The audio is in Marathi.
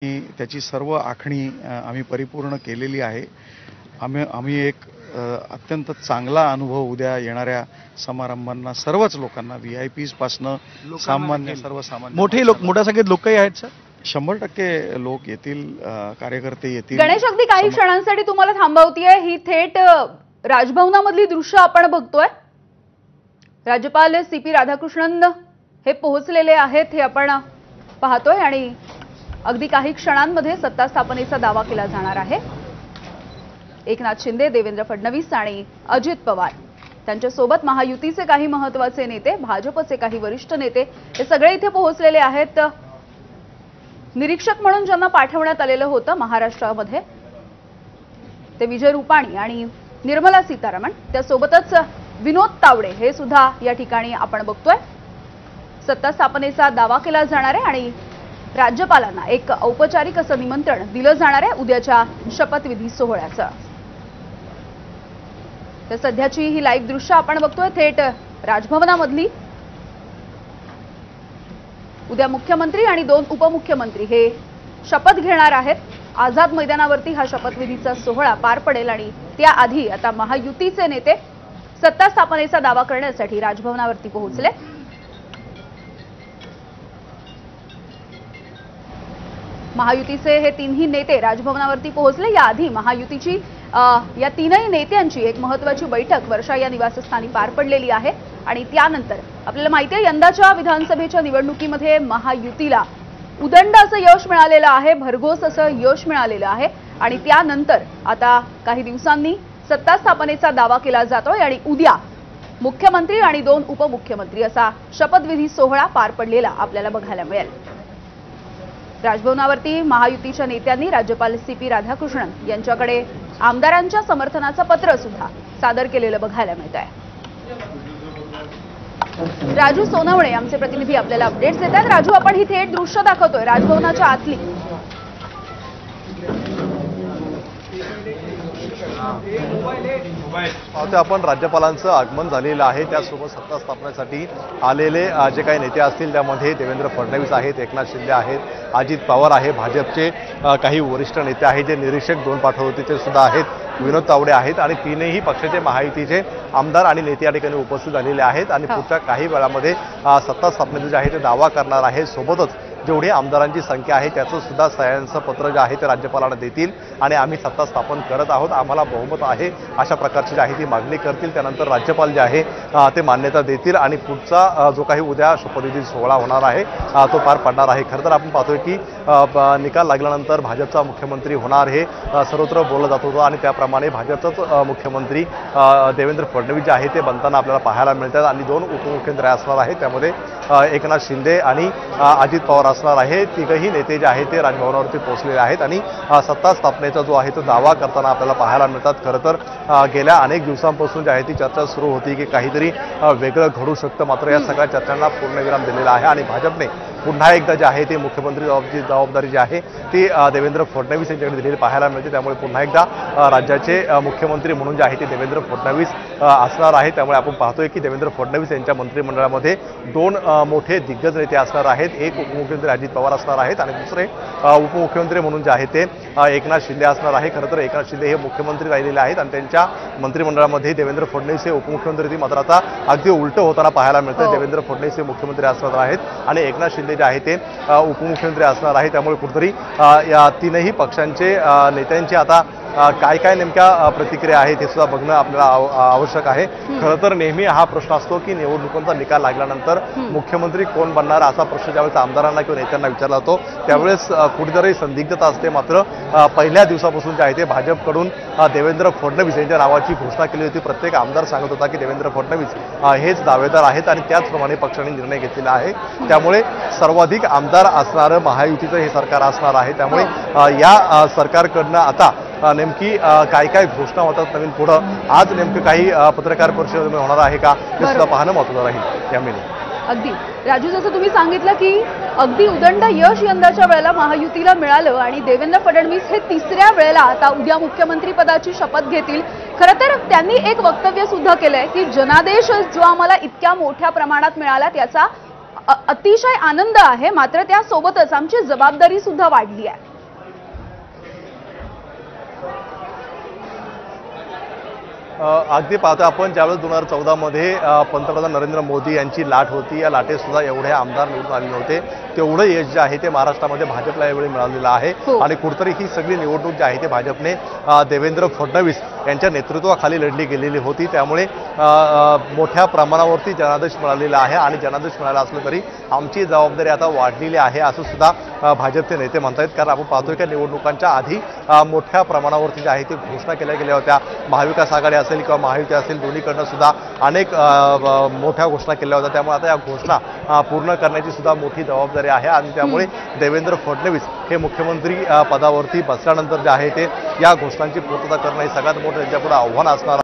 त्याची सर्व आखणी आम्ही परिपूर्ण केलेली आहे। आम्ही एक अत्यंत चांगला अनुभव उद्या येणाऱ्या समारंभांना सर्वच लोकांना व्हीआयपीज पासून सामान्य सर्वसामान्य मोठ्या संख्येत लोकही आहेत सर। 100% लोक येतील, कार्यकर्ते येतील। गणेश, अगदी काही क्षणांसाठी तुम्हाला थांबवतीये। ही थेट राजभवनामधली दृश्य आपण बघतोय। राज्यपाल CP राधाकृष्णन हे पोहोचलेले आहेत, हे आपण पाहतोय आणि अगदी काही क्षणांमध्ये सत्ता स्थापनेचा दावा केला जाणार आहे। एकनाथ शिंदे, देवेंद्र फडणवीस आणि अजित पवार त्यांच्या सोबत महायुतीचे काही महत्त्वाचे नेते, भाजपचे काही वरिष्ठ नेते हे सगळे इथे पोहोचलेले आहेत। निरीक्षक म्हणून ज्यांना पाठवण्यात आलेलं होतं महाराष्ट्रामध्ये ते विजय रुपाणी आणि निर्मला सीतारामन, त्यासोबतच विनोद तावडे हे सुद्धा या ठिकाणी आपण बघतोय। सत्ता स्थापनेचा दावा केला जाणार आहे आणि राज्यपालांना एक औपचारिक असं निमंत्रण दिलं जाणार आहे उद्याच्या शपथविधी सोहळ्याचं। तर सध्याची ही लाईव्ह दृश्य आपण बघतोय थेट राजभवनामधली। उद्या मुख्यमंत्री आणि 2 उपमुख्यमंत्री हे शपथ घेणार आहेत। आझाद मैदानावरती हा शपथविधीचा सोहळा पार पडेल आणि त्याआधी आता महायुतीचे नेते सत्ता स्थापनेचा दावा करण्यासाठी राजभवनावरती पोहोचले। महायुतीचे हे तिन्ही नेते राजभवनावरती पोहोचले। याआधी महायुतीची या तीनही नेत्यांची एक महत्त्वाची बैठक वर्षा या निवासस्थानी पार पडलेली आहे आणि त्यानंतर आपल्याला माहिती आहे यंदाच्या विधानसभेच्या निवडणुकीमध्ये महायुतीला उदंड असं यश मिळालेलं आहे, भरघोस असं यश मिळालेलं आहे आणि त्यानंतर आता काही दिवसांनी सत्ता स्थापनेचा दावा केला जातोय आणि उद्या मुख्यमंत्री आणि 2 उपमुख्यमंत्री असा शपथविधी सोहळा पार पडलेला आपल्याला बघायला मिळेल। राजभवनावरती महायुतीच्या नेत्यांनी राज्यपाल CP राधाकृष्णन यांच्याकडे आमदारांच्या समर्थनाचं पत्र सुद्धा सादर केलेलं बघायला मिळत आहे। राजू सोनवणे आमचे प्रतिनिधी आपल्याला अपडेट्स देतात। राजू, आपण ही थेट दृश्य दाखवतोय राजभवनाच्या आतली। आपण राज्यपालांचं आगमन झालेलं आहे, त्यासोबत सत्ता स्थापनेसाठी आलेले जे काही नेते असतील त्यामध्ये देवेंद्र फडणवीस आहेत, एकनाथ शिंदे आहेत, अजित पवार आहे, भाजपचे काही वरिष्ठ नेते आहेत, जे निरीक्षक 2 पाठवले होते ते सुद्धा आहेत, विनोद तावडे आहेत आणि तीनही पक्षाचे महायुतीचे आमदार आणि नेते या ठिकाणी उपस्थित झालेले आहेत आणि पुढच्या काही वेळामध्ये सत्ता स्थापनेचा जे आहे ते दावा करणार आहे। सोबतच जेवढी आमदारांची संख्या आहे त्याचं सुद्धा सह्यांचं पत्र जे आहे ते राज्यपालांना देतील आणि आम्ही सत्ता स्थापन करत आहोत, आम्हाला बहुमत आहे अशा प्रकारची जी आहे ती मागणी करतील। त्यानंतर राज्यपाल जे आहे ते मान्यता देतील आणि पुढचा जो काही उद्या शपथविधी सोहळा होणार आहे तो पार पडणार आहे। खरं तर आपण पाहतोय की निकाल लागल्यानंतर भाजपचा मुख्यमंत्री होणार हे सर्वत्र बोललं जात होतं आणि त्याप्रमाणे भाजपचाच मुख्यमंत्री देवेंद्र फडणवीस जे आहे ते बनताना आपल्याला पाहायला मिळतात आणि 2 उपमुख्यमंत्री असणार आहेत, त्यामध्ये एकनाथ शिंदे आणि अजित पवार असणार आहे। तिघही नेते जे आहेत ते राजभवनावरती पोहोचलेले आहेत आणि सत्ता स्थापनेचा जो आहे तो दावा करताना आपल्याला पाहायला मिळतात। खरं तर गेल्या अनेक दिवसांपासून जी आहे ती चर्चा सुरू होती की काहीतरी वेगळं घडू शकतं, मात्र या सगळ्या चर्चांना पूर्णविराम दिलेला आहे आणि भाजपने पुन्हा एकदा जे आहे ते मुख्यमंत्री जबाबदारी जी आहे ती देवेंद्र फडणवीस यांच्याकडे दिलेली पाहायला मिळते। त्यामुळे पुन्हा एकदा राज्याचे मुख्यमंत्री म्हणून जे आहे ते देवेंद्र फडणवीस असणार आहे। त्यामुळे आपण पाहतोय की देवेंद्र फडणवीस यांच्या मंत्रिमंडळामध्ये 2 मोठे दिग्गज नेते असणार आहेत, एक उपमुख्यमंत्री अजित पवार असणार आहेत आणि दुसरे उपमुख्यमंत्री म्हणून जे आहे ते एकनाथ शिंदे असणार आहे। खरं तर एकनाथ शिंदे हे मुख्यमंत्री राहिलेले आहेत आणि त्यांच्या मंत्रिमंडळामध्ये देवेंद्र फडणवीस हे उपमुख्यमंत्री मात्र आता अगदी उलट होताना पाहायला मिळतं। देवेंद्र फडणवीस हे मुख्यमंत्री असणार आहेत आणि एकनाथ शिंदे जे आहे ते उपमुख्यमंत्री असणार आहे। त्यामुळे कुठेतरी या तीनही पक्षांचे नेत्यांची आता काय काय नेमक्या प्रतिक्रिया आहेत हे सुद्धा बघणं आपल्याला आवश्यक आहे। खरं तर नेहमी हा प्रश्न असतो की निवडणुकांचा निकाल लागल्यानंतर मुख्यमंत्री कोण बनणार असा प्रश्न ज्यावेळेस आमदारांना किंवा नेत्यांना विचारला जातो त्यावेळेस कुठेतरी संदिग्धता असते। मात्र पहिल्या दिवसापासून जे आहे ते भाजपकडून देवेंद्र फडणवीस यांच्या नावाची घोषणा केली होती। प्रत्येक आमदार सांगत होता की देवेंद्र फडणवीस हेच दावेदार आहेत आणि त्याचप्रमाणे पक्षाने निर्णय घेतलेला आहे। त्यामुळे सर्वाधिक आमदार असणारं महायुतीचं हे सरकार असणार आहे। त्यामुळे या सरकारकडनं आता नेमकी काय काय घोषणा होतात नवीन पुढं आज नेमकं काही पत्रकार परिषद होणार आहे का हे सुद्धा पाहणं महत्त्वाचं राहील। यामिनी अगदी राजू, जसं तुम्ही सांगितलं की अगदी उदंड यश यंदाच्या वेळेला महायुतीला मिळालं आणि देवेंद्र फडणवीस हे 3ऱ्या वेळेला आता उद्या मुख्यमंत्री पदाची शपथ घेतील। खरं तर त्यांनी एक वक्तव्य सुद्धा केलंय की जनादेश जो आम्हाला इतक्या मोठ्या प्रमाणात मिळाला त्याचा अतिशय आनंद आहे, मात्र त्यासोबतच आमची जबाबदारी सुद्धा वाढली आहे। अगदी पाहतोय आपण ज्यावेळेस 2014 मध्ये पंतप्रधान नरेंद्र मोदी यांची लाट होती, या लाटेत सुद्धा एवढे आमदार निवडून आले नव्हते. तेवढं यश जे आहे ते महाराष्ट्रामध्ये भाजपला यावेळी मिळालेलं आहे. आणि कुठेतरी ही सगळी निवडणूक जी आहे ते भाजपने देवेंद्र फडणवीस यांच्या नेतृत्वाखाली लढली गेलेली होती. त्यामुळे मोठ्या प्रमाणावरती जनादेश मिळालेला आहे आणि जनादेश मिळाला असलं तरी आमची जबाबदारी आता वाढलेली आहे असं सुद्धा भाजपचे नेते म्हणतायत. कारण आपण पाहतोय की निवडणुकांच्या आधी मोठ्या प्रमाणावरती जे आहे ते घोषणा केल्या गेल्या होत्या. महाविकास आघाडी असेल किंवा महायुती असेल दोन्हीकडनं सुद्धा अनेक मोठ्या घोषणा केल्या होत्या. त्यामुळे आता या घोषणा पूर्ण करण्याची सुद्धा मोठी जबाबदारी आहे आणि त्यामुळे देवेंद्र फडणवीस हे मुख्यमंत्री पदावरती बसल्यानंतर जे आहे ते या घोषणांची पूर्तता करणं हे सगळ्यात मोठं त्यांच्यापुढे आव्हान असणार